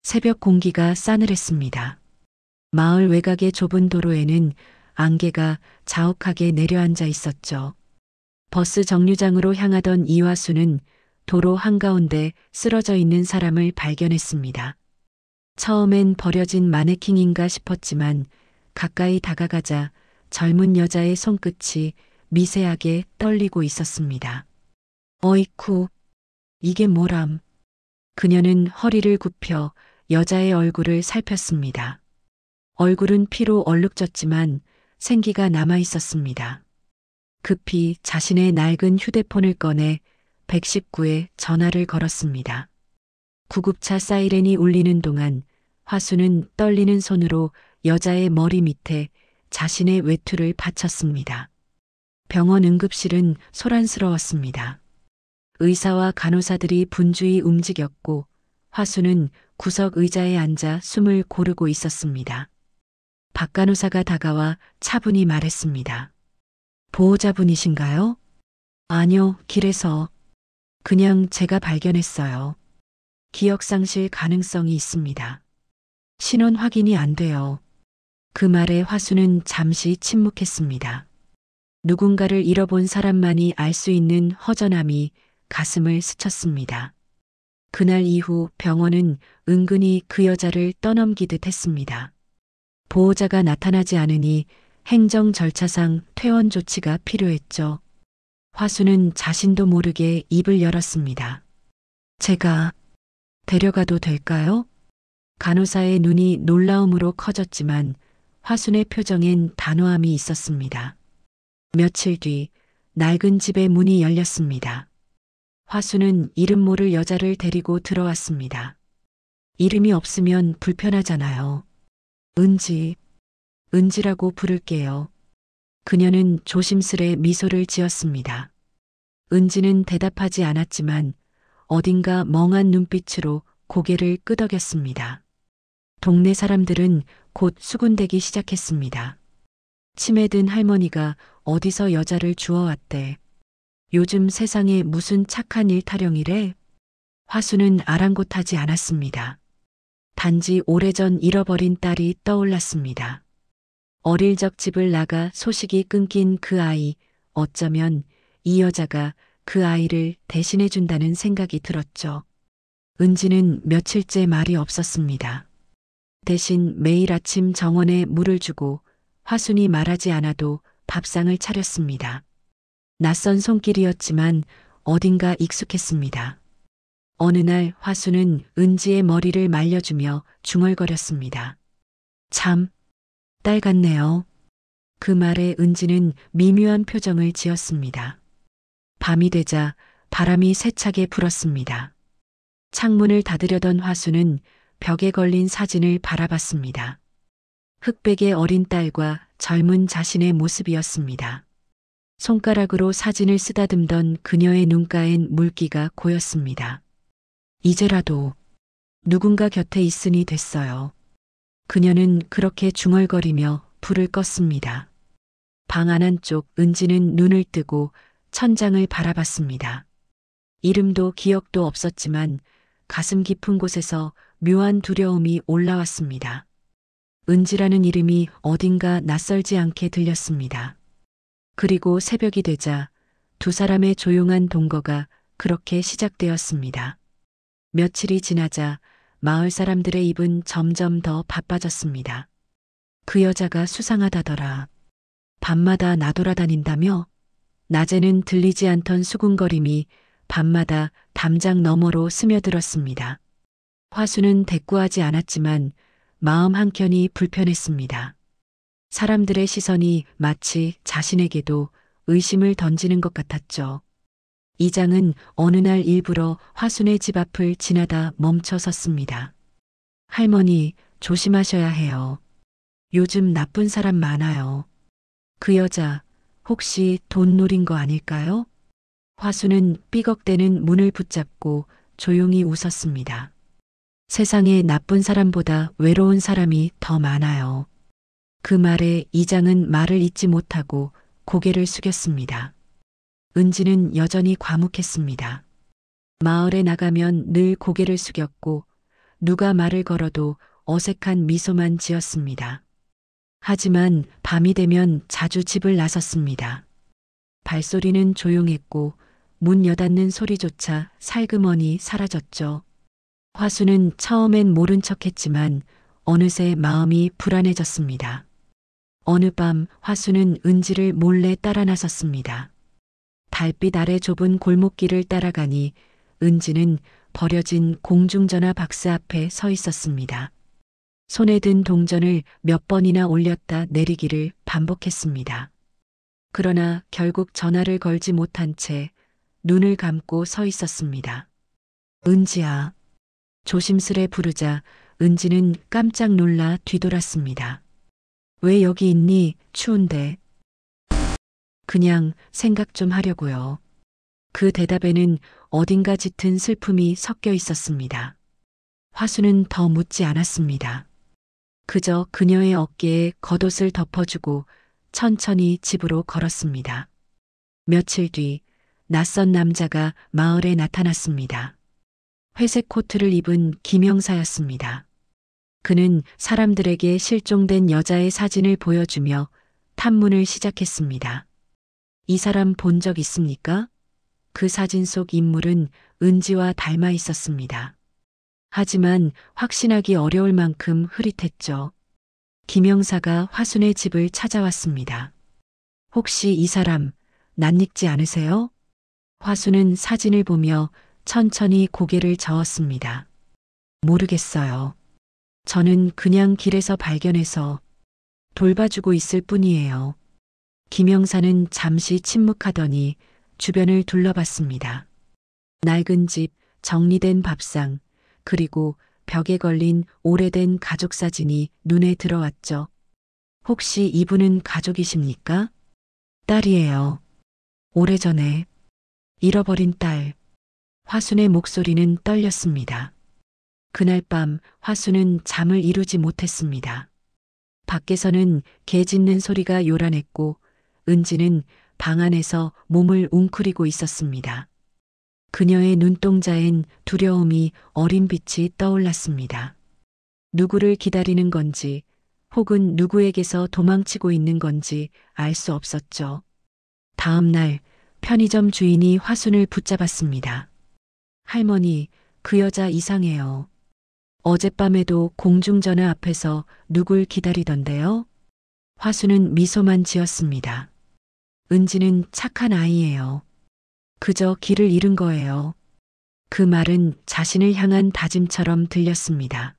새벽 공기가 싸늘했습니다. 마을 외곽의 좁은 도로에는 안개가 자욱하게 내려앉아 있었죠. 버스 정류장으로 향하던 이화수는 도로 한가운데 쓰러져 있는 사람을 발견했습니다. 처음엔 버려진 마네킹인가 싶었지만 가까이 다가가자 젊은 여자의 손끝이 미세하게 떨리고 있었습니다. 어이쿠, 이게 뭐람. 그녀는 허리를 굽혀 여자의 얼굴을 살폈습니다. 얼굴은 피로 얼룩졌지만 생기가 남아 있었습니다. 급히 자신의 낡은 휴대폰을 꺼내 119에 전화를 걸었습니다. 구급차 사이렌이 울리는 동안 화수는 떨리는 손으로 여자의 머리 밑에 자신의 외투를 받쳤습니다. 병원 응급실은 소란스러웠습니다. 의사와 간호사들이 분주히 움직였고 화수는 구석 의자에 앉아 숨을 고르고 있었습니다. 박 간호사가 다가와 차분히 말했습니다. 보호자분이신가요? 아니요, 길에서. 그냥 제가 발견했어요. 기억상실 가능성이 있습니다. 신원 확인이 안 돼요. 그 말에 화수는 잠시 침묵했습니다. 누군가를 잃어본 사람만이 알 수 있는 허전함이 가슴을 스쳤습니다. 그날 이후 병원은 은근히 그 여자를 떠넘기듯 했습니다. 보호자가 나타나지 않으니 행정 절차상 퇴원 조치가 필요했죠. 화수는 자신도 모르게 입을 열었습니다. 제가 데려가도 될까요? 간호사의 눈이 놀라움으로 커졌지만 화순의 표정엔 단호함이 있었습니다. 며칠 뒤 낡은 집의 문이 열렸습니다. 화수는 이름 모를 여자를 데리고 들어왔습니다. 이름이 없으면 불편하잖아요. 은지라고 부를게요. 그녀는 조심스레 미소를 지었습니다. 은지는 대답하지 않았지만 어딘가 멍한 눈빛으로 고개를 끄덕였습니다. 동네 사람들은 곧 수군대기 시작했습니다. 치매 든 할머니가 어디서 여자를 주워왔대. 요즘 세상에 무슨 착한 일 타령이래? 화수는 아랑곳하지 않았습니다. 단지 오래전 잃어버린 딸이 떠올랐습니다. 어릴 적 집을 나가 소식이 끊긴 그 아이, 어쩌면 이 여자가 그 아이를 대신해 준다는 생각이 들었죠. 은지는 며칠째 말이 없었습니다. 대신 매일 아침 정원에 물을 주고 화순이 말하지 않아도 밥상을 차렸습니다. 낯선 손길이었지만 어딘가 익숙했습니다. 어느 날 화순은 은지의 머리를 말려주며 중얼거렸습니다. 참, 딸 같네요. 그 말에 은지는 미묘한 표정을 지었습니다. 밤이 되자 바람이 세차게 불었습니다. 창문을 닫으려던 화수는 벽에 걸린 사진을 바라봤습니다. 흑백의 어린 딸과 젊은 자신의 모습이었습니다. 손가락으로 사진을 쓰다듬던 그녀의 눈가엔 물기가 고였습니다. 이제라도 누군가 곁에 있으니 됐어요. 그녀는 그렇게 중얼거리며 불을 껐습니다. 방 안 한쪽 은지는 눈을 뜨고 천장을 바라봤습니다. 이름도 기억도 없었지만 가슴 깊은 곳에서 묘한 두려움이 올라왔습니다. 은지라는 이름이 어딘가 낯설지 않게 들렸습니다. 그리고 새벽이 되자 두 사람의 조용한 동거가 그렇게 시작되었습니다. 며칠이 지나자 마을 사람들의 입은 점점 더 바빠졌습니다. 그 여자가 수상하다더라. 밤마다 나돌아다닌다며? 낮에는 들리지 않던 수군거림이 밤마다 담장 너머로 스며들었습니다. 화수는 대꾸하지 않았지만 마음 한켠이 불편했습니다. 사람들의 시선이 마치 자신에게도 의심을 던지는 것 같았죠. 이장은 어느 날 일부러 화순의 집 앞을 지나다 멈춰 섰습니다. 할머니, 조심하셔야 해요. 요즘 나쁜 사람 많아요. 그 여자 혹시 돈 노린 거 아닐까요? 화수는 삐걱대는 문을 붙잡고 조용히 웃었습니다. 세상에 나쁜 사람보다 외로운 사람이 더 많아요. 그 말에 이장은 말을 잇지 못하고 고개를 숙였습니다. 은지는 여전히 과묵했습니다. 마을에 나가면 늘 고개를 숙였고 누가 말을 걸어도 어색한 미소만 지었습니다. 하지만 밤이 되면 자주 집을 나섰습니다. 발소리는 조용했고 문 여닫는 소리조차 살그머니 사라졌죠. 화수는 처음엔 모른 척했지만 어느새 마음이 불안해졌습니다. 어느 밤 화수는 은지를 몰래 따라 나섰습니다. 달빛 아래 좁은 골목길을 따라가니 은지는 버려진 공중전화 박스 앞에 서 있었습니다. 손에 든 동전을 몇 번이나 올렸다 내리기를 반복했습니다. 그러나 결국 전화를 걸지 못한 채 눈을 감고 서 있었습니다. 은지야. 조심스레 부르자 은지는 깜짝 놀라 뒤돌았습니다. 왜 여기 있니? 추운데. 그냥 생각 좀 하려고요. 그 대답에는 어딘가 짙은 슬픔이 섞여 있었습니다. 화수는 더 묻지 않았습니다. 그저 그녀의 어깨에 겉옷을 덮어주고 천천히 집으로 걸었습니다. 며칠 뒤 낯선 남자가 마을에 나타났습니다. 회색 코트를 입은 김형사였습니다. 그는 사람들에게 실종된 여자의 사진을 보여주며 탐문을 시작했습니다. 이 사람 본 적 있습니까? 그 사진 속 인물은 은지와 닮아 있었습니다. 하지만 확신하기 어려울 만큼 흐릿했죠. 김형사가 화순의 집을 찾아왔습니다. 혹시 이 사람 낯익지 않으세요? 화순은 사진을 보며 천천히 고개를 저었습니다. 모르겠어요. 저는 그냥 길에서 발견해서 돌봐주고 있을 뿐이에요. 김형사는 잠시 침묵하더니 주변을 둘러봤습니다. 낡은 집, 정리된 밥상, 그리고 벽에 걸린 오래된 가족 사진이 눈에 들어왔죠. 혹시 이분은 가족이십니까? 딸이에요. 오래전에 잃어버린 딸. 화순의 목소리는 떨렸습니다. 그날 밤 화순은 잠을 이루지 못했습니다. 밖에서는 개 짖는 소리가 요란했고 은지는 방 안에서 몸을 웅크리고 있었습니다. 그녀의 눈동자엔 두려움이 어린 빛이 떠올랐습니다. 누구를 기다리는 건지 혹은 누구에게서 도망치고 있는 건지 알 수 없었죠. 다음 날 편의점 주인이 화순을 붙잡았습니다. 할머니, 그 여자 이상해요. 어젯밤에도 공중전화 앞에서 누굴 기다리던데요? 화순은 미소만 지었습니다. 은지는 착한 아이예요. 그저 길을 잃은 거예요. 그 말은 자신을 향한 다짐처럼 들렸습니다.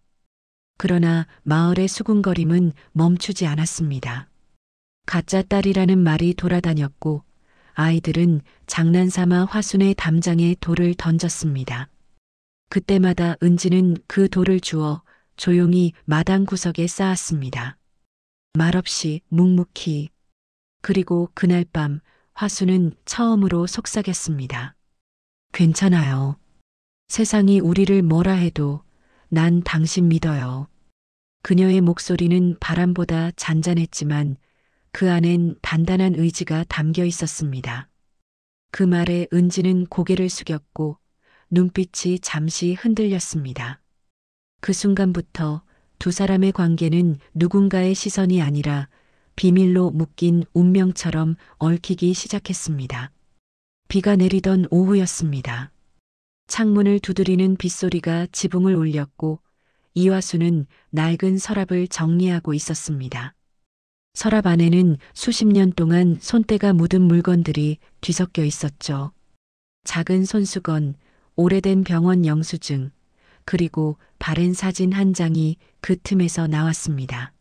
그러나 마을의 수군거림은 멈추지 않았습니다. 가짜 딸이라는 말이 돌아다녔고 아이들은 장난삼아 화순의 담장에 돌을 던졌습니다. 그때마다 은지는 그 돌을 주워 조용히 마당 구석에 쌓았습니다. 말없이 묵묵히. 그리고 그날 밤 화순은 처음으로 속삭였습니다. 괜찮아요. 세상이 우리를 뭐라 해도 난 당신 믿어요. 그녀의 목소리는 바람보다 잔잔했지만 그 안엔 단단한 의지가 담겨 있었습니다. 그 말에 은지는 고개를 숙였고 눈빛이 잠시 흔들렸습니다. 그 순간부터 두 사람의 관계는 누군가의 시선이 아니라 비밀로 묶인 운명처럼 얽히기 시작했습니다. 비가 내리던 오후였습니다. 창문을 두드리는 빗소리가 지붕을 울렸고 이화수는 낡은 서랍을 정리하고 있었습니다. 서랍 안에는 수십 년 동안 손때가 묻은 물건들이 뒤섞여 있었죠. 작은 손수건, 오래된 병원 영수증, 그리고 바랜 사진 한 장이 그 틈에서 나왔습니다.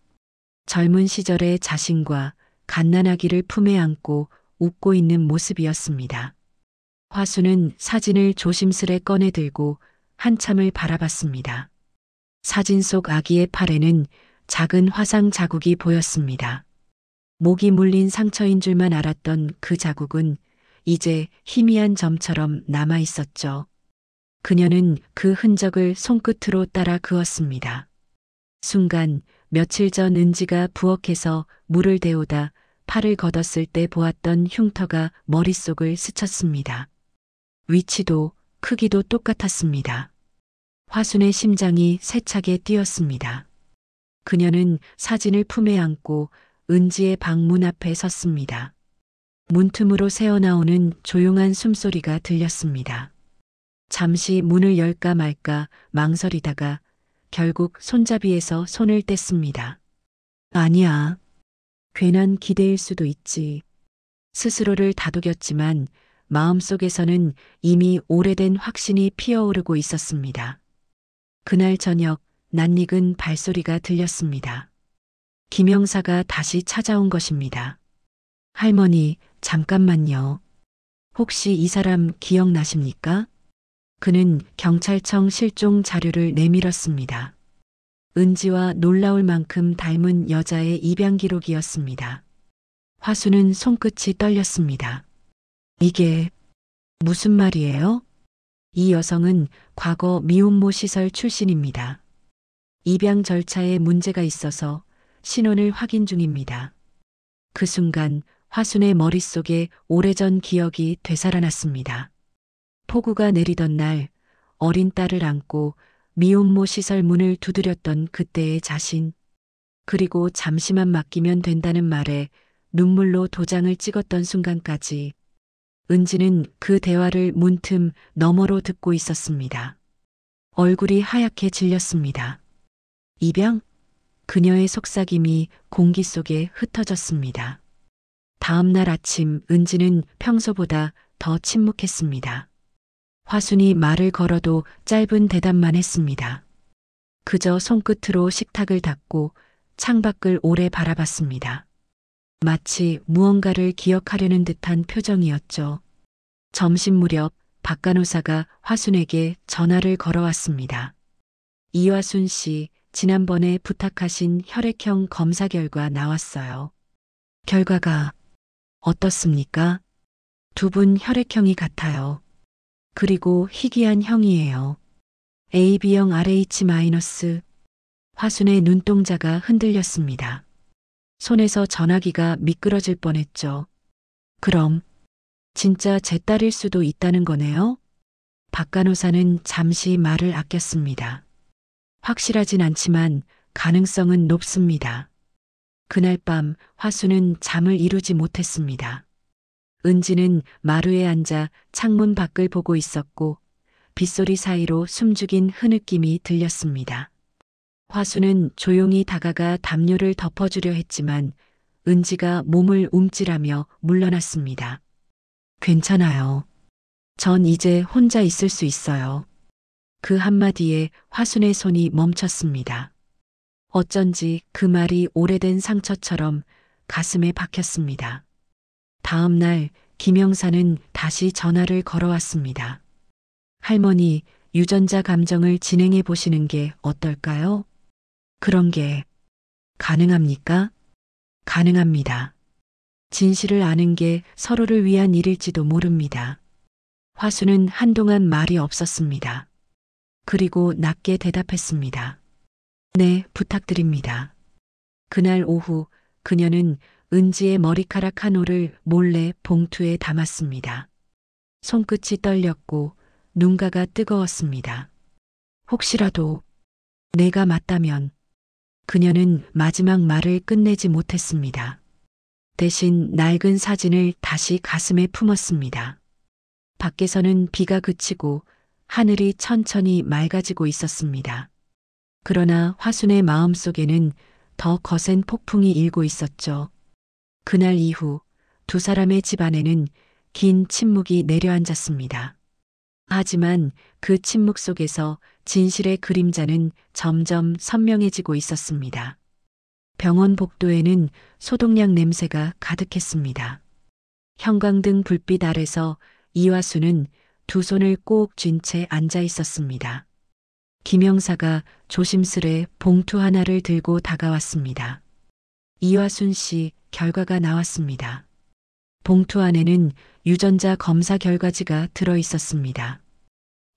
젊은 시절의 자신과 갓난아기를 품에 안고 웃고 있는 모습이었습니다. 화수는 사진을 조심스레 꺼내 들고 한참을 바라봤습니다. 사진 속 아기의 팔에는 작은 화상 자국이 보였습니다. 목이 물린 상처인 줄만 알았던 그 자국은 이제 희미한 점처럼 남아 있었죠. 그녀는 그 흔적을 손끝으로 따라 그었습니다. 순간 며칠 전 은지가 부엌에서 물을 데우다 팔을 걷었을 때 보았던 흉터가 머릿속을 스쳤습니다. 위치도 크기도 똑같았습니다. 화순의 심장이 세차게 뛰었습니다. 그녀는 사진을 품에 안고 은지의 방문 앞에 섰습니다. 문틈으로 새어나오는 조용한 숨소리가 들렸습니다. 잠시 문을 열까 말까 망설이다가 결국 손잡이에서 손을 뗐습니다. 아니야. 괜한 기대일 수도 있지. 스스로를 다독였지만 마음속에서는 이미 오래된 확신이 피어오르고 있었습니다. 그날 저녁 낯익은 발소리가 들렸습니다. 김영사가 다시 찾아온 것입니다. 할머니, 잠깐만요. 혹시 이 사람 기억나십니까? 그는 경찰청 실종 자료를 내밀었습니다. 은지와 놀라울 만큼 닮은 여자의 입양 기록이었습니다. 화수는 손끝이 떨렸습니다. 이게 무슨 말이에요? 이 여성은 과거 미혼모 시설 출신입니다. 입양 절차에 문제가 있어서 신원을 확인 중입니다. 그 순간 화순의 머릿속에 오래전 기억이 되살아났습니다. 폭우가 내리던 날 어린 딸을 안고 미혼모 시설 문을 두드렸던 그때의 자신, 그리고 잠시만 맡기면 된다는 말에 눈물로 도장을 찍었던 순간까지 은지는 그 대화를 문틈 너머로 듣고 있었습니다. 얼굴이 하얗게 질렸습니다. 입양? 그녀의 속삭임이 공기 속에 흩어졌습니다. 다음 날 아침 은지는 평소보다 더 침묵했습니다. 화순이 말을 걸어도 짧은 대답만 했습니다. 그저 손끝으로 식탁을 닦고 창밖을 오래 바라봤습니다. 마치 무언가를 기억하려는 듯한 표정이었죠. 점심 무렵 박 간호사가 화순에게 전화를 걸어왔습니다. 이화순 씨, 지난번에 부탁하신 혈액형 검사 결과 나왔어요. 결과가 어떻습니까? 두 분 혈액형이 같아요. 그리고 희귀한 형이에요. AB형 RH-. 화순의 눈동자가 흔들렸습니다. 손에서 전화기가 미끄러질 뻔했죠. 그럼 진짜 제 딸일 수도 있다는 거네요? 박 간호사는 잠시 말을 아꼈습니다. 확실하진 않지만 가능성은 높습니다. 그날 밤 화수는 잠을 이루지 못했습니다. 은지는 마루에 앉아 창문 밖을 보고 있었고 빗소리 사이로 숨죽인 흐느낌이 들렸습니다. 화수는 조용히 다가가 담요를 덮어주려 했지만 은지가 몸을 움찔하며 물러났습니다. 괜찮아요. 전 이제 혼자 있을 수 있어요. 그 한마디에 화순의 손이 멈췄습니다. 어쩐지 그 말이 오래된 상처처럼 가슴에 박혔습니다. 다음 날 김영사는 다시 전화를 걸어왔습니다. 할머니, 유전자 감정을 진행해 보시는 게 어떨까요? 그런 게 가능합니까? 가능합니다. 진실을 아는 게 서로를 위한 일일지도 모릅니다. 화수는 한동안 말이 없었습니다. 그리고 낮게 대답했습니다. 네, 부탁드립니다. 그날 오후 그녀는 은지의 머리카락 한 올을 몰래 봉투에 담았습니다. 손끝이 떨렸고 눈가가 뜨거웠습니다. 혹시라도 내가 맞다면. 그녀는 마지막 말을 끝내지 못했습니다. 대신 낡은 사진을 다시 가슴에 품었습니다. 밖에서는 비가 그치고 하늘이 천천히 맑아지고 있었습니다. 그러나 화순의 마음속에는 더 거센 폭풍이 일고 있었죠. 그날 이후 두 사람의 집안에는 긴 침묵이 내려앉았습니다. 하지만 그 침묵 속에서 진실의 그림자는 점점 선명해지고 있었습니다. 병원 복도에는 소독약 냄새가 가득했습니다. 형광등 불빛 아래서 이화수는 두 손을 꼭 쥔 채 앉아 있었습니다. 김영사가 조심스레 봉투 하나를 들고 다가왔습니다. 이화순 씨, 결과가 나왔습니다. 봉투 안에는 유전자 검사 결과지가 들어 있었습니다.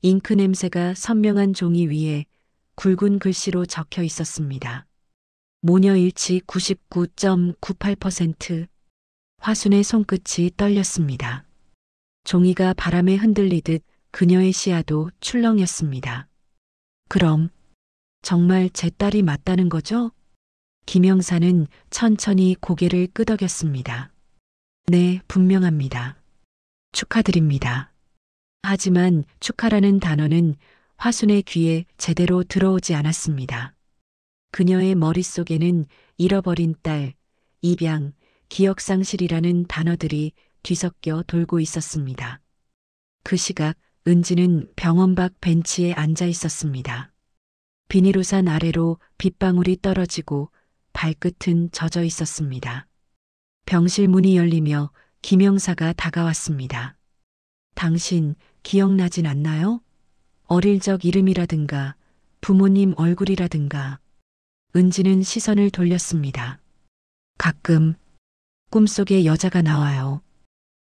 잉크 냄새가 선명한 종이 위에 굵은 글씨로 적혀 있었습니다. 모녀 일치 99.98%. 화순의 손끝이 떨렸습니다. 종이가 바람에 흔들리듯 그녀의 시야도 출렁였습니다. 그럼 정말 제 딸이 맞다는 거죠? 김영사는 천천히 고개를 끄덕였습니다. 네, 분명합니다. 축하드립니다. 하지만 축하라는 단어는 화순의 귀에 제대로 들어오지 않았습니다. 그녀의 머릿속에는 잃어버린 딸, 입양, 기억상실이라는 단어들이 뒤섞여 돌고 있었습니다. 그 시각 은지는 병원 밖 벤치에 앉아 있었습니다. 비닐우산 아래로 빗방울이 떨어지고 발끝은 젖어 있었습니다. 병실 문이 열리며 김영사가 다가왔습니다. 당신 기억나진 않나요? 어릴 적 이름이라든가 부모님 얼굴이라든가. 은지는 시선을 돌렸습니다. 가끔 꿈속에 여자가 나와요.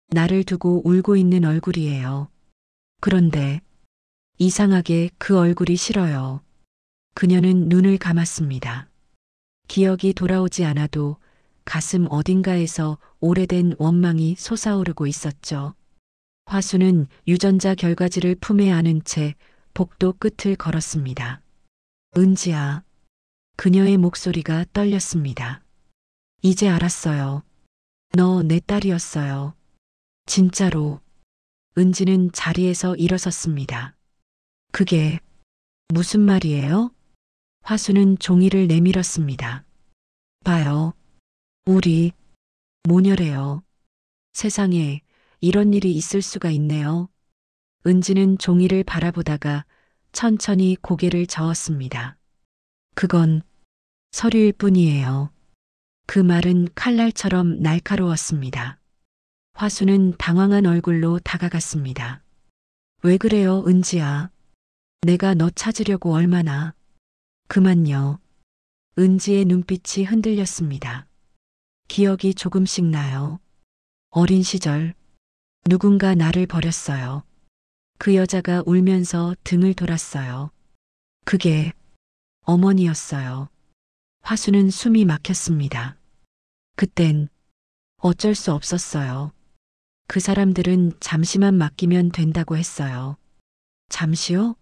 나를 두고 울고 있는 얼굴이에요. 그런데 이상하게 그 얼굴이 싫어요. 그녀는 눈을 감았습니다. 기억이 돌아오지 않아도 가슴 어딘가에서 오래된 원망이 솟아오르고 있었죠. 화수는 유전자 결과지를 품에 안은 채 복도 끝을 걸었습니다. 은지야. 그녀의 목소리가 떨렸습니다. 이제 알았어요. 너 내 딸이었어요. 진짜로. 은지는 자리에서 일어섰습니다. 그게 무슨 말이에요? 화수는 종이를 내밀었습니다. 봐요. 우리 모녀래요. 세상에 이런 일이 있을 수가 있네요. 은지는 종이를 바라보다가 천천히 고개를 저었습니다. 그건 서류일 뿐이에요. 그 말은 칼날처럼 날카로웠습니다. 화수는 당황한 얼굴로 다가갔습니다. 왜 그래요, 은지야? 내가 너 찾으려고 얼마나. 그만요. 은지의 눈빛이 흔들렸습니다. 기억이 조금씩 나요. 어린 시절 누군가 나를 버렸어요. 그 여자가 울면서 등을 돌았어요. 그게 어머니였어요. 화수는 숨이 막혔습니다. 그땐 어쩔 수 없었어요. 그 사람들은 잠시만 맡기면 된다고 했어요. 잠시요?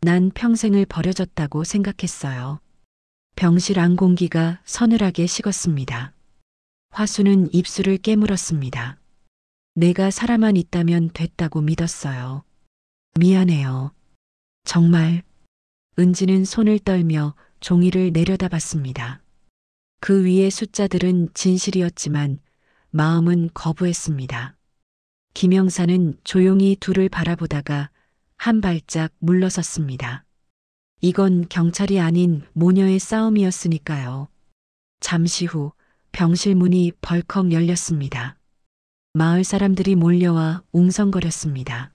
난 평생을 버려졌다고 생각했어요. 병실 안 공기가 서늘하게 식었습니다. 화수는 입술을 깨물었습니다. 내가 살아만 있다면 됐다고 믿었어요. 미안해요. 정말. 은지는 손을 떨며 종이를 내려다봤습니다. 그 위의 숫자들은 진실이었지만 마음은 거부했습니다. 김영사는 조용히 둘을 바라보다가 한 발짝 물러섰습니다. 이건 경찰이 아닌 모녀의 싸움이었으니까요. 잠시 후 병실 문이 벌컥 열렸습니다. 마을 사람들이 몰려와 웅성거렸습니다.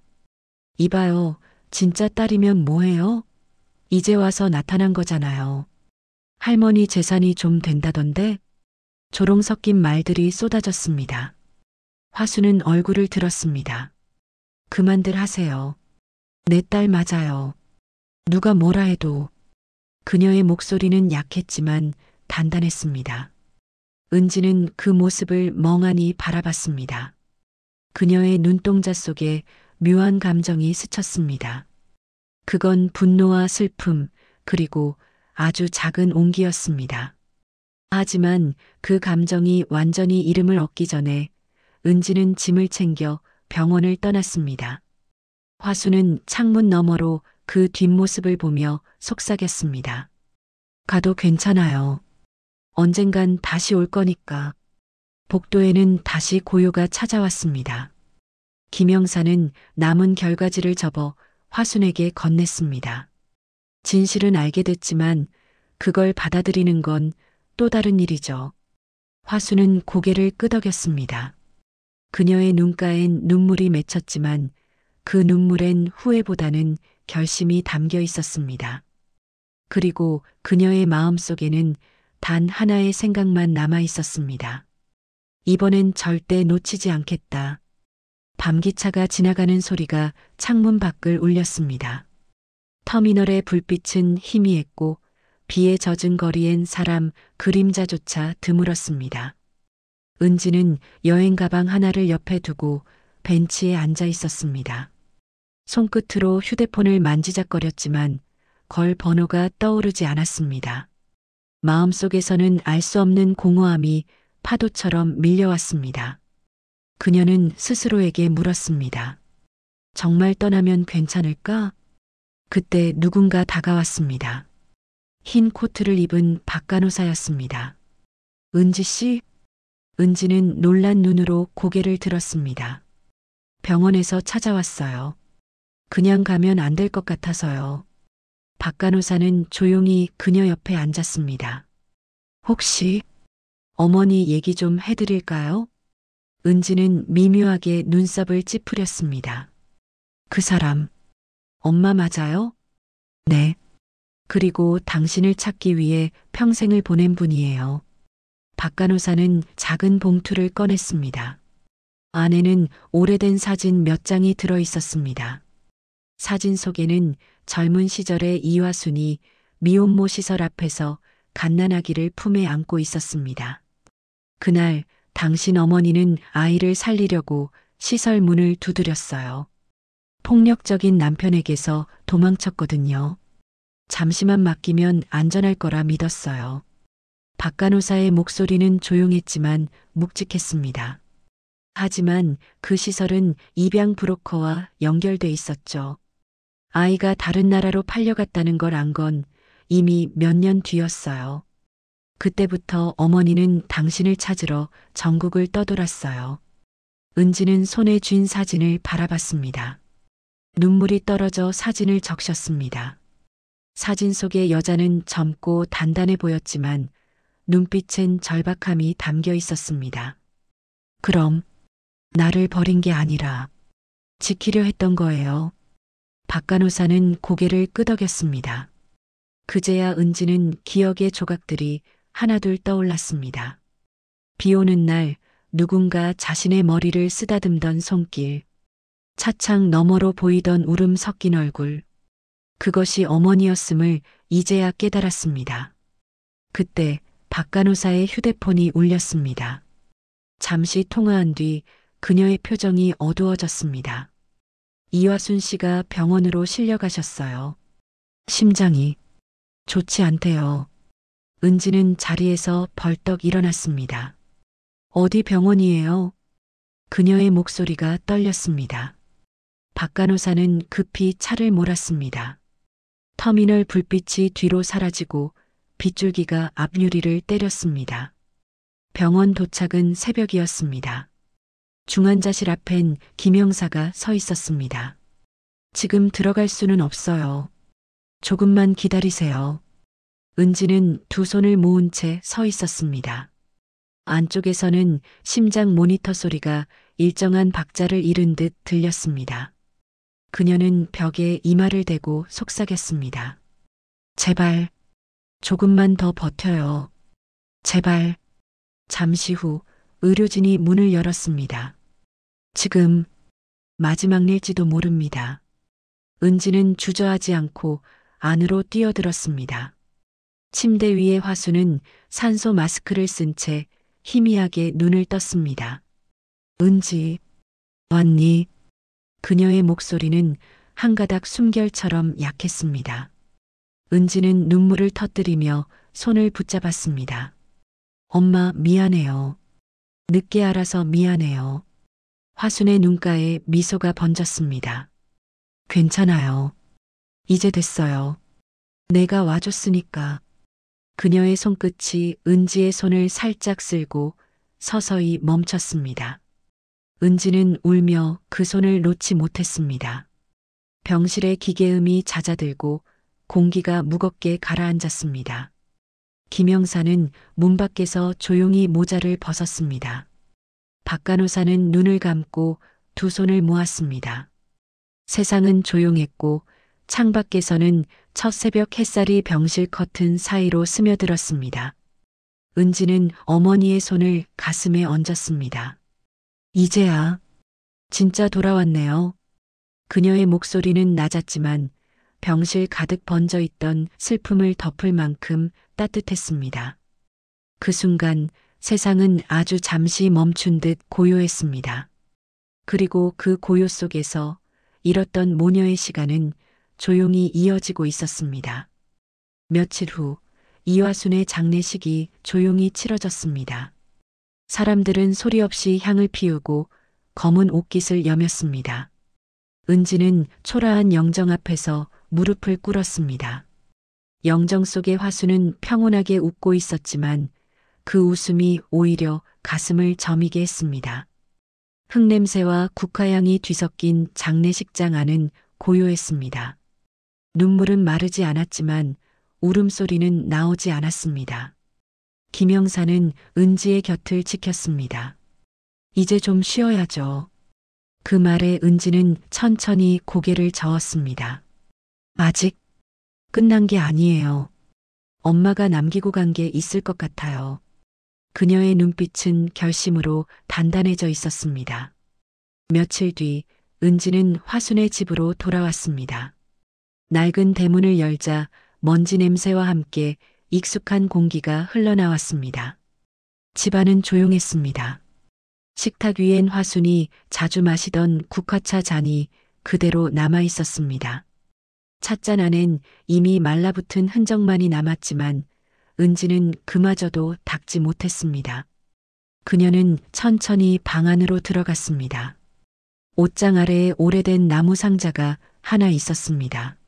이봐요, 진짜 딸이면 뭐해요? 이제 와서 나타난 거잖아요. 할머니 재산이 좀 된다던데? 조롱 섞인 말들이 쏟아졌습니다. 화수는 얼굴을 들었습니다. 그만들 하세요. 내 딸 맞아요. 누가 뭐라 해도. 그녀의 목소리는 약했지만 단단했습니다. 은지는 그 모습을 멍하니 바라봤습니다. 그녀의 눈동자 속에 묘한 감정이 스쳤습니다. 그건 분노와 슬픔, 그리고 아주 작은 온기였습니다. 하지만 그 감정이 완전히 이름을 얻기 전에 은지는 짐을 챙겨 병원을 떠났습니다. 화수는 창문 너머로 그 뒷모습을 보며 속삭였습니다. 가도 괜찮아요. 언젠간 다시 올 거니까. 복도에는 다시 고요가 찾아왔습니다. 김영사는 남은 결과지를 접어 화순에게 건넸습니다. 진실은 알게 됐지만 그걸 받아들이는 건 또 다른 일이죠. 화순은 고개를 끄덕였습니다. 그녀의 눈가엔 눈물이 맺혔지만 그 눈물엔 후회보다는 결심이 담겨 있었습니다. 그리고 그녀의 마음속에는 단 하나의 생각만 남아 있었습니다. 이번엔 절대 놓치지 않겠다. 밤기차가 지나가는 소리가 창문 밖을 울렸습니다. 터미널의 불빛은 희미했고 비에 젖은 거리엔 사람 그림자조차 드물었습니다. 은지는 여행 가방 하나를 옆에 두고 벤치에 앉아 있었습니다. 손끝으로 휴대폰을 만지작거렸지만 걸 번호가 떠오르지 않았습니다. 마음속에서는 알 수 없는 공허함이 파도처럼 밀려왔습니다. 그녀는 스스로에게 물었습니다. 정말 떠나면 괜찮을까? 그때 누군가 다가왔습니다. 흰 코트를 입은 박간호사였습니다. 은지 씨? 은지는 놀란 눈으로 고개를 들었습니다. 병원에서 찾아왔어요. 그냥 가면 안 될 것 같아서요. 박간호사는 조용히 그녀 옆에 앉았습니다. 혹시 어머니 얘기 좀 해드릴까요? 은지는 미묘하게 눈썹을 찌푸렸습니다. 그 사람, 엄마 맞아요? 네. 그리고 당신을 찾기 위해 평생을 보낸 분이에요. 박간호사는 작은 봉투를 꺼냈습니다. 안에는 오래된 사진 몇 장이 들어 있었습니다. 사진 속에는 젊은 시절의 이화순이 미혼모 시설 앞에서 갓난아기를 품에 안고 있었습니다. 그날 당신 어머니는 아이를 살리려고 시설 문을 두드렸어요. 폭력적인 남편에게서 도망쳤거든요. 잠시만 맡기면 안전할 거라 믿었어요. 박간호사의 목소리는 조용했지만 묵직했습니다. 하지만 그 시설은 입양 브로커와 연결돼 있었죠. 아이가 다른 나라로 팔려갔다는 걸 안 건 이미 몇 년 뒤였어요. 그때부터 어머니는 당신을 찾으러 전국을 떠돌았어요. 은지는 손에 쥔 사진을 바라봤습니다. 눈물이 떨어져 사진을 적셨습니다. 사진 속의 여자는 젊고 단단해 보였지만 눈빛엔 절박함이 담겨 있었습니다. 그럼 나를 버린 게 아니라 지키려 했던 거예요. 박간호사는 고개를 끄덕였습니다. 그제야 은지는 기억의 조각들이 하나둘 떠올랐습니다. 비 오는 날 누군가 자신의 머리를 쓰다듬던 손길, 차창 너머로 보이던 울음 섞인 얼굴, 그것이 어머니였음을 이제야 깨달았습니다. 그때 박간호사의 휴대폰이 울렸습니다. 잠시 통화한 뒤 그녀의 표정이 어두워졌습니다. 이화순 씨가 병원으로 실려가셨어요. 심장이 좋지 않대요. 은지는 자리에서 벌떡 일어났습니다. 어디 병원이에요? 그녀의 목소리가 떨렸습니다. 박간호사는 급히 차를 몰았습니다. 터미널 불빛이 뒤로 사라지고 빗줄기가 앞유리를 때렸습니다. 병원 도착은 새벽이었습니다. 중환자실 앞엔 김영사가 서 있었습니다. 지금 들어갈 수는 없어요. 조금만 기다리세요. 은지는 두 손을 모은 채 서 있었습니다. 안쪽에서는 심장 모니터 소리가 일정한 박자를 이룬 듯 들렸습니다. 그녀는 벽에 이마를 대고 속삭였습니다. 제발, 조금만 더 버텨요. 제발. 잠시 후 의료진이 문을 열었습니다. 지금 마지막일지도 모릅니다. 은지는 주저하지 않고 안으로 뛰어들었습니다. 침대 위의 화수는 산소 마스크를 쓴 채 희미하게 눈을 떴습니다. 은지, 왔니? 그녀의 목소리는 한 가닥 숨결처럼 약했습니다. 은지는 눈물을 터뜨리며 손을 붙잡았습니다. 엄마 미안해요. 늦게 알아서 미안해요. 화순의 눈가에 미소가 번졌습니다. 괜찮아요. 이제 됐어요. 내가 와줬으니까. 그녀의 손끝이 은지의 손을 살짝 쓸고 서서히 멈췄습니다. 은지는 울며 그 손을 놓지 못했습니다. 병실의 기계음이 잦아들고 공기가 무겁게 가라앉았습니다. 김영사는 문 밖에서 조용히 모자를 벗었습니다. 박간호사는 눈을 감고 두 손을 모았습니다. 세상은 조용했고 창밖에서는 첫 새벽 햇살이 병실 커튼 사이로 스며들었습니다. 은지는 어머니의 손을 가슴에 얹었습니다. 이제야 진짜 돌아왔네요. 그녀의 목소리는 낮았지만 병실 가득 번져 있던 슬픔을 덮을 만큼 따뜻했습니다. 그 순간 세상은 아주 잠시 멈춘 듯 고요했습니다. 그리고 그 고요 속에서 잃었던 모녀의 시간은 조용히 이어지고 있었습니다. 며칠 후 이화순의 장례식이 조용히 치러졌습니다. 사람들은 소리 없이 향을 피우고 검은 옷깃을 여몄습니다. 은지는 초라한 영정 앞에서 무릎을 꿇었습니다. 영정 속의 화수는 평온하게 웃고 있었지만 그 웃음이 오히려 가슴을 저미게 했습니다. 흙냄새와 국화향이 뒤섞인 장례식장 안은 고요했습니다. 눈물은 마르지 않았지만 울음소리는 나오지 않았습니다. 김영사는 은지의 곁을 지켰습니다. 이제 좀 쉬어야죠. 그 말에 은지는 천천히 고개를 저었습니다. 아직 끝난 게 아니에요. 엄마가 남기고 간 게 있을 것 같아요. 그녀의 눈빛은 결심으로 단단해져 있었습니다. 며칠 뒤 은지는 화순의 집으로 돌아왔습니다. 낡은 대문을 열자 먼지 냄새와 함께 익숙한 공기가 흘러나왔습니다. 집안은 조용했습니다. 식탁 위엔 화순이 자주 마시던 국화차 잔이 그대로 남아 있었습니다. 찻잔 안엔 이미 말라붙은 흔적만이 남았지만 은지는 그마저도 닦지 못했습니다. 그녀는 천천히 방 안으로 들어갔습니다. 옷장 아래에 오래된 나무 상자가 하나 있었습니다.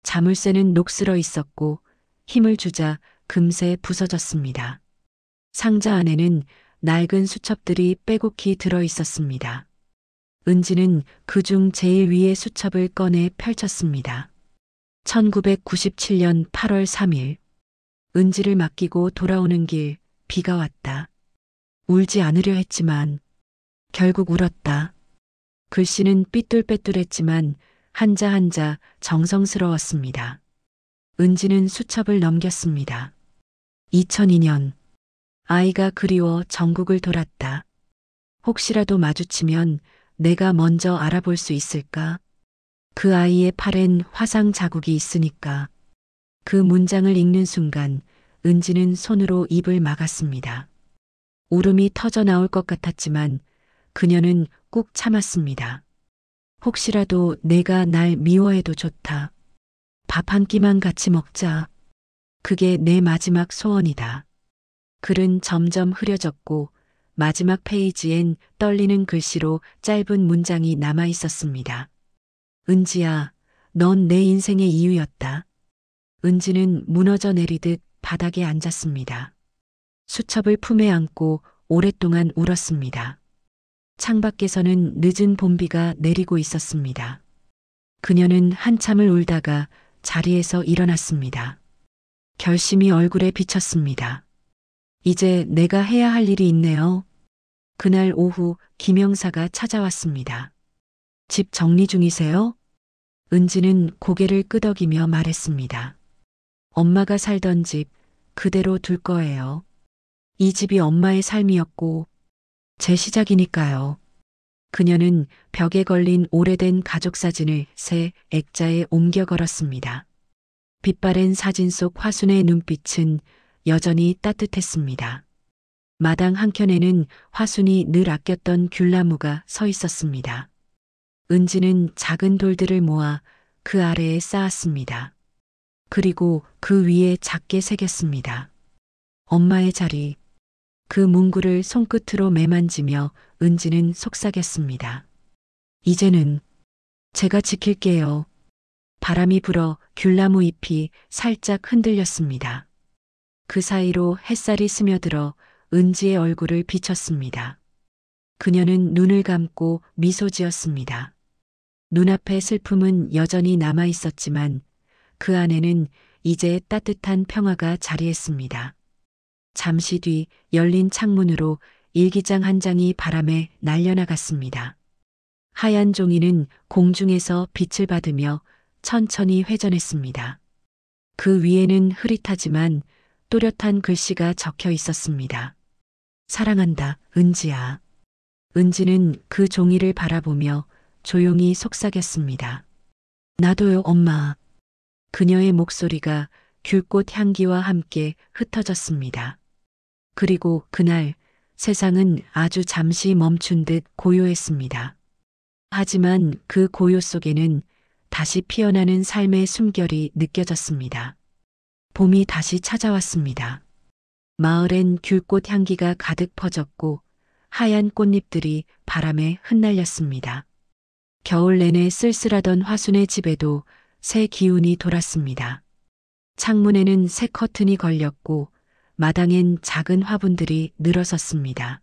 자물쇠는 녹슬어 있었고 힘을 주자 금세 부서졌습니다. 상자 안에는 낡은 수첩들이 빼곡히 들어 있었습니다. 은지는 그중 제일 위의 수첩을 꺼내 펼쳤습니다. 1997년 8월 3일. 은지를 맡기고 돌아오는 길 비가 왔다. 울지 않으려 했지만 결국 울었다. 글씨는 삐뚤빼뚤했지만 한자 한자 정성스러웠습니다. 은지는 수첩을 넘겼습니다. 2002년. 아이가 그리워 전국을 돌았다. 혹시라도 마주치면 내가 먼저 알아볼 수 있을까? 그 아이의 팔엔 화상 자국이 있으니까. 그 문장을 읽는 순간 은지는 손으로 입을 막았습니다. 울음이 터져 나올 것 같았지만 그녀는 꾹 참았습니다. 혹시라도 내가 날 미워해도 좋다. 밥 한 끼만 같이 먹자. 그게 내 마지막 소원이다. 글은 점점 흐려졌고 마지막 페이지엔 떨리는 글씨로 짧은 문장이 남아 있었습니다. 은지야, 넌 내 인생의 이유였다. 은지는 무너져 내리듯 바닥에 앉았습니다. 수첩을 품에 안고 오랫동안 울었습니다. 창밖에서는 늦은 봄비가 내리고 있었습니다. 그녀는 한참을 울다가 자리에서 일어났습니다. 결심이 얼굴에 비쳤습니다. 이제 내가 해야 할 일이 있네요. 그날 오후 김영사가 찾아왔습니다. 집 정리 중이세요? 은지는 고개를 끄덕이며 말했습니다. 엄마가 살던 집 그대로 둘 거예요. 이 집이 엄마의 삶이었고 제 시작이니까요. 그녀는 벽에 걸린 오래된 가족 사진을 새 액자에 옮겨 걸었습니다. 빛바랜 사진 속 화순의 눈빛은 여전히 따뜻했습니다. 마당 한켠에는 화순이 늘 아꼈던 귤나무가 서 있었습니다. 은지는 작은 돌들을 모아 그 아래에 쌓았습니다. 그리고 그 위에 작게 새겼습니다. 엄마의 자리. 그 문구를 손끝으로 매만지며 은지는 속삭였습니다. 이제는 제가 지킬게요. 바람이 불어 귤나무 잎이 살짝 흔들렸습니다. 그 사이로 햇살이 스며들어 은지의 얼굴을 비쳤습니다. 그녀는 눈을 감고 미소 지었습니다. 눈앞의 슬픔은 여전히 남아 있었지만 그 안에는 이제 따뜻한 평화가 자리했습니다. 잠시 뒤 열린 창문으로 일기장 한 장이 바람에 날려나갔습니다. 하얀 종이는 공중에서 빛을 받으며 천천히 회전했습니다. 그 위에는 흐릿하지만 또렷한 글씨가 적혀 있었습니다. 사랑한다, 은지야. 은지는 그 종이를 바라보며 조용히 속삭였습니다. 나도요, 엄마. 그녀의 목소리가 귤꽃 향기와 함께 흩어졌습니다. 그리고 그날 세상은 아주 잠시 멈춘 듯 고요했습니다. 하지만 그 고요 속에는 다시 피어나는 삶의 숨결이 느껴졌습니다. 봄이 다시 찾아왔습니다. 마을엔 귤꽃 향기가 가득 퍼졌고 하얀 꽃잎들이 바람에 흩날렸습니다. 겨울 내내 쓸쓸하던 화순의 집에도 새 기운이 돌았습니다. 창문에는 새 커튼이 걸렸고 마당엔 작은 화분들이 늘어섰습니다.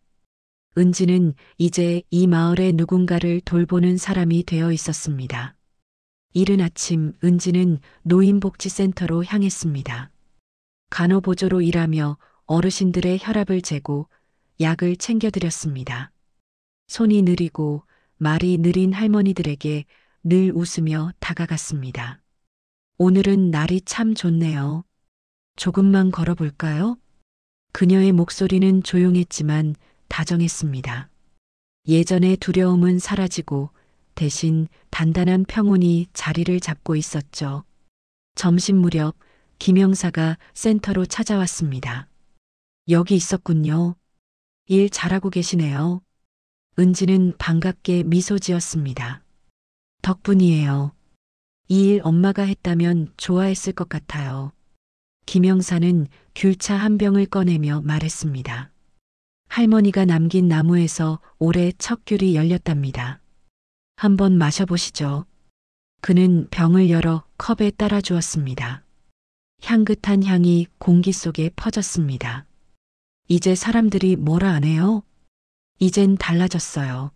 은지는 이제 이 마을의 누군가를 돌보는 사람이 되어 있었습니다. 이른 아침 은지는 노인복지센터로 향했습니다. 간호보조로 일하며 어르신들의 혈압을 재고 약을 챙겨드렸습니다. 손이 느리고 말이 느린 할머니들에게 늘 웃으며 다가갔습니다. 오늘은 날이 참 좋네요. 조금만 걸어볼까요? 그녀의 목소리는 조용했지만 다정했습니다. 예전의 두려움은 사라지고 대신 단단한 평온이 자리를 잡고 있었죠. 점심 무렵 김영사가 센터로 찾아왔습니다. 여기 있었군요. 일 잘하고 계시네요. 은지는 반갑게 미소 지었습니다. 덕분이에요. 이 일 엄마가 했다면 좋아했을 것 같아요. 김영사는 귤차 한 병을 꺼내며 말했습니다. 할머니가 남긴 나무에서 올해 첫 귤이 열렸답니다. 한번 마셔보시죠. 그는 병을 열어 컵에 따라 주었습니다. 향긋한 향이 공기 속에 퍼졌습니다. 이제 사람들이 뭐라 안 해요? 이젠 달라졌어요.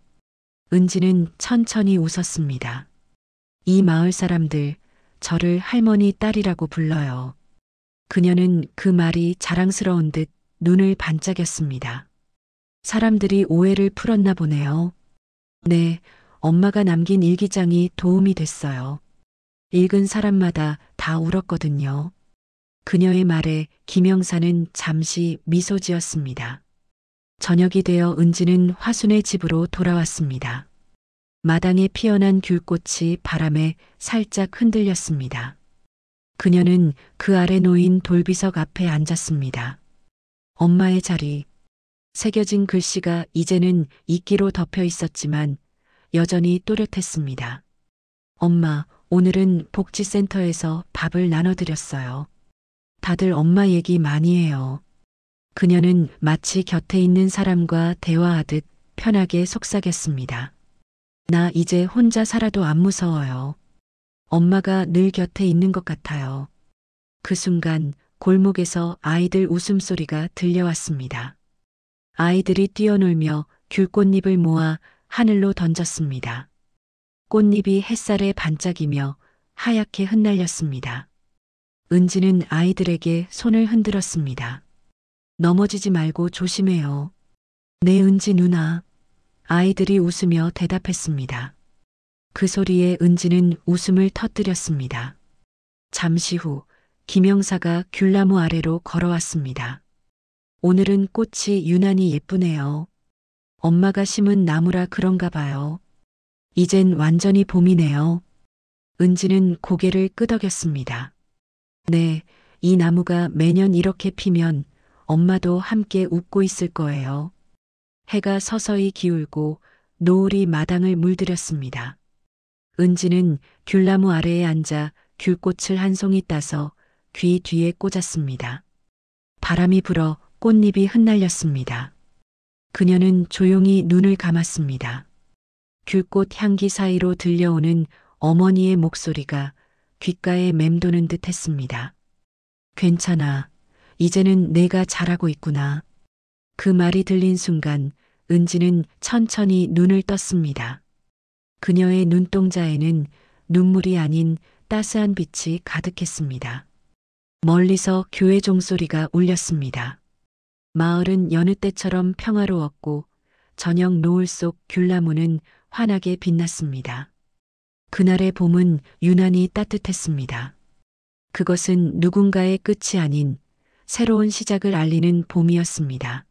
은지는 천천히 웃었습니다. 이 마을 사람들, 저를 할머니 딸이라고 불러요. 그녀는 그 말이 자랑스러운 듯 눈을 반짝였습니다. 사람들이 오해를 풀었나 보네요. 네, 엄마가 남긴 일기장이 도움이 됐어요. 읽은 사람마다 다 울었거든요. 그녀의 말에 김영사는 잠시 미소 지었습니다. 저녁이 되어 은지는 화순의 집으로 돌아왔습니다. 마당에 피어난 귤꽃이 바람에 살짝 흔들렸습니다. 그녀는 그 아래 놓인 돌비석 앞에 앉았습니다. 엄마의 자리. 새겨진 글씨가 이제는 이끼로 덮여 있었지만 여전히 또렷했습니다. 엄마, 오늘은 복지센터에서 밥을 나눠드렸어요. 다들 엄마 얘기 많이 해요. 그녀는 마치 곁에 있는 사람과 대화하듯 편하게 속삭였습니다. 나 이제 혼자 살아도 안 무서워요. 엄마가 늘 곁에 있는 것 같아요. 그 순간 골목에서 아이들 웃음소리가 들려왔습니다. 아이들이 뛰어놀며 귤꽃잎을 모아 하늘로 던졌습니다. 꽃잎이 햇살에 반짝이며 하얗게 흩날렸습니다. 은지는 아이들에게 손을 흔들었습니다. 넘어지지 말고 조심해요. 네, 은지 누나. 아이들이 웃으며 대답했습니다. 그 소리에 은지는 웃음을 터뜨렸습니다. 잠시 후 김영사가 귤나무 아래로 걸어왔습니다. 오늘은 꽃이 유난히 예쁘네요. 엄마가 심은 나무라 그런가 봐요. 이젠 완전히 봄이네요. 은지는 고개를 끄덕였습니다. 네, 이 나무가 매년 이렇게 피면 엄마도 함께 웃고 있을 거예요. 해가 서서히 기울고 노을이 마당을 물들였습니다. 은지는 귤나무 아래에 앉아 귤꽃을 한 송이 따서 귀 뒤에 꽂았습니다. 바람이 불어 꽃잎이 흩날렸습니다. 그녀는 조용히 눈을 감았습니다. 귤꽃 향기 사이로 들려오는 어머니의 목소리가 귓가에 맴도는 듯 했습니다. 괜찮아. 이제는 내가 잘하고 있구나. 그 말이 들린 순간 은지는 천천히 눈을 떴습니다. 그녀의 눈동자에는 눈물이 아닌 따스한 빛이 가득했습니다. 멀리서 교회 종소리가 울렸습니다. 마을은 여느 때처럼 평화로웠고 저녁 노을 속 귤나무는 환하게 빛났습니다. 그날의 봄은 유난히 따뜻했습니다. 그것은 누군가의 끝이 아닌 새로운 시작을 알리는 봄이었습니다.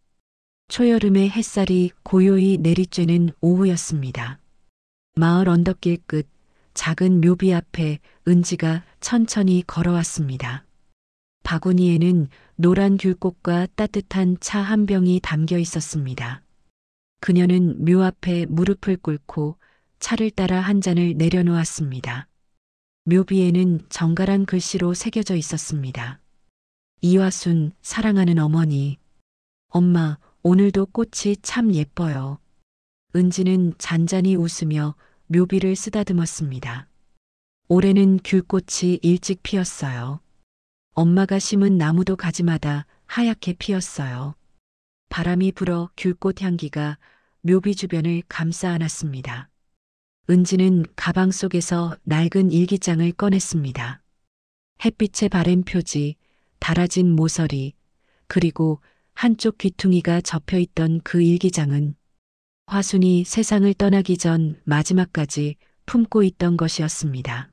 초여름의 햇살이 고요히 내리쬐는 오후였습니다. 마을 언덕길 끝 작은 묘비 앞에 은지가 천천히 걸어왔습니다. 바구니에는 노란 귤꽃과 따뜻한 차 한 병이 담겨 있었습니다. 그녀는 묘 앞에 무릎을 꿇고 차를 따라 한 잔을 내려놓았습니다. 묘비에는 정갈한 글씨로 새겨져 있었습니다. 이화순, 사랑하는 어머니. 엄마, 오늘도 꽃이 참 예뻐요. 은지는 잔잔히 웃으며 묘비를 쓰다듬었습니다. 올해는 귤꽃이 일찍 피었어요. 엄마가 심은 나무도 가지마다 하얗게 피었어요. 바람이 불어 귤꽃 향기가 묘비 주변을 감싸 안았습니다. 은지는 가방 속에서 낡은 일기장을 꺼냈습니다. 햇빛의 바램 표지, 달아진 모서리, 그리고 한쪽 귀퉁이가 접혀 있던 그 일기장은 화순이 세상을 떠나기 전 마지막까지 품고 있던 것이었습니다.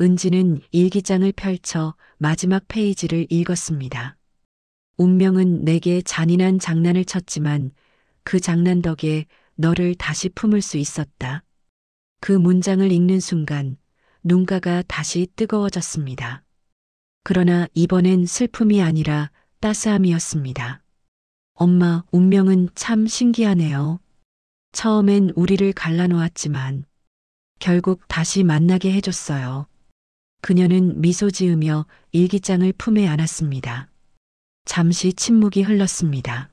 은지는 일기장을 펼쳐 마지막 페이지를 읽었습니다. 운명은 내게 잔인한 장난을 쳤지만 그 장난 덕에 너를 다시 품을 수 있었다. 그 문장을 읽는 순간 눈가가 다시 뜨거워졌습니다. 그러나 이번엔 슬픔이 아니라 따스함이었습니다. 엄마, 운명은 참 신기하네요. 처음엔 우리를 갈라놓았지만 결국 다시 만나게 해줬어요. 그녀는 미소 지으며 일기장을 품에 안았습니다. 잠시 침묵이 흘렀습니다.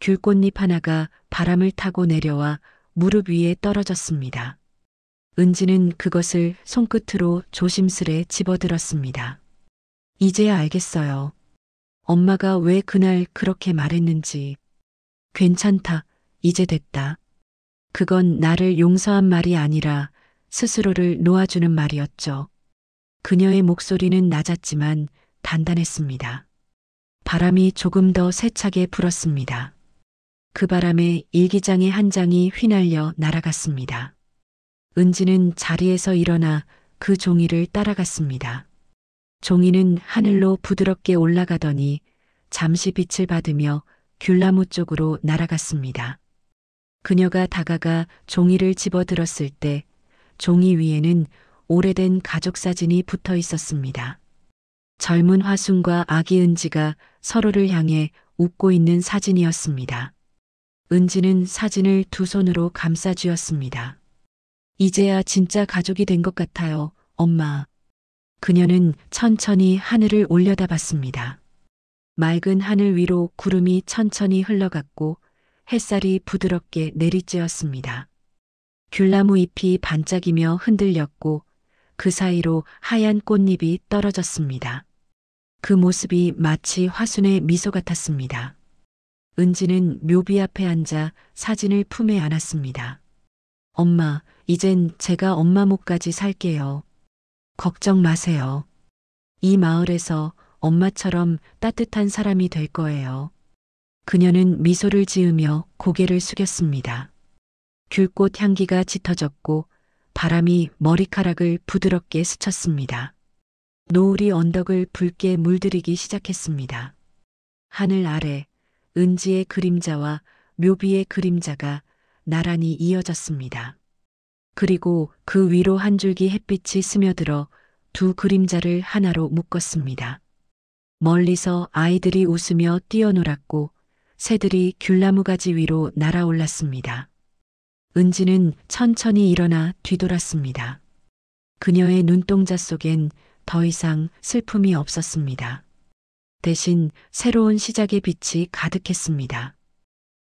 귤꽃잎 하나가 바람을 타고 내려와 무릎 위에 떨어졌습니다. 은지는 그것을 손끝으로 조심스레 집어들었습니다. 이제야 알겠어요. 엄마가 왜 그날 그렇게 말했는지. 괜찮다, 이제 됐다. 그건 나를 용서한 말이 아니라 스스로를 놓아주는 말이었죠. 그녀의 목소리는 낮았지만 단단했습니다. 바람이 조금 더 세차게 불었습니다. 그 바람에 일기장의 한 장이 휘날려 날아갔습니다. 은지는 자리에서 일어나 그 종이를 따라갔습니다. 종이는 하늘로 부드럽게 올라가더니 잠시 빛을 받으며 귤나무 쪽으로 날아갔습니다. 그녀가 다가가 종이를 집어들었을 때 종이 위에는 오래된 가족 사진이 붙어 있었습니다. 젊은 화순과 아기 은지가 서로를 향해 웃고 있는 사진이었습니다. 은지는 사진을 두 손으로 감싸 쥐었습니다. 이제야 진짜 가족이 된 것 같아요, 엄마. 그녀는 천천히 하늘을 올려다봤습니다. 맑은 하늘 위로 구름이 천천히 흘러갔고 햇살이 부드럽게 내리쬐었습니다. 귤나무 잎이 반짝이며 흔들렸고 그 사이로 하얀 꽃잎이 떨어졌습니다. 그 모습이 마치 화순의 미소 같았습니다. 은지는 묘비 앞에 앉아 사진을 품에 안았습니다. 엄마, 이젠 제가 엄마 목까지 살게요. 걱정 마세요. 이 마을에서 엄마처럼 따뜻한 사람이 될 거예요. 그녀는 미소를 지으며 고개를 숙였습니다. 귤꽃 향기가 짙어졌고 바람이 머리카락을 부드럽게 스쳤습니다. 노을이 언덕을 붉게 물들이기 시작했습니다. 하늘 아래 은지의 그림자와 묘비의 그림자가 나란히 이어졌습니다. 그리고 그 위로 한 줄기 햇빛이 스며들어 두 그림자를 하나로 묶었습니다. 멀리서 아이들이 웃으며 뛰어놀았고 새들이 귤나무 가지 위로 날아올랐습니다. 은지는 천천히 일어나 뒤돌았습니다. 그녀의 눈동자 속엔 더 이상 슬픔이 없었습니다. 대신 새로운 시작의 빛이 가득했습니다.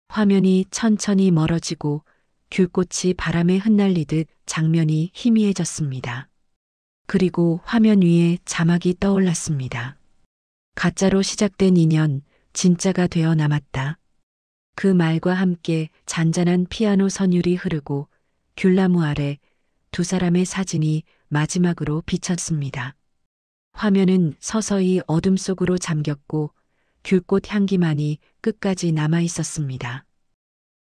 화면이 천천히 멀어지고 귤꽃이 바람에 흩날리듯 장면이 희미해졌습니다. 그리고 화면 위에 자막이 떠올랐습니다. 가짜로 시작된 인연, 진짜가 되어 남았다. 그 말과 함께 잔잔한 피아노 선율이 흐르고 귤나무 아래 두 사람의 사진이 마지막으로 비쳤습니다. 화면은 서서히 어둠 속으로 잠겼고 귤꽃 향기만이 끝까지 남아 있었습니다.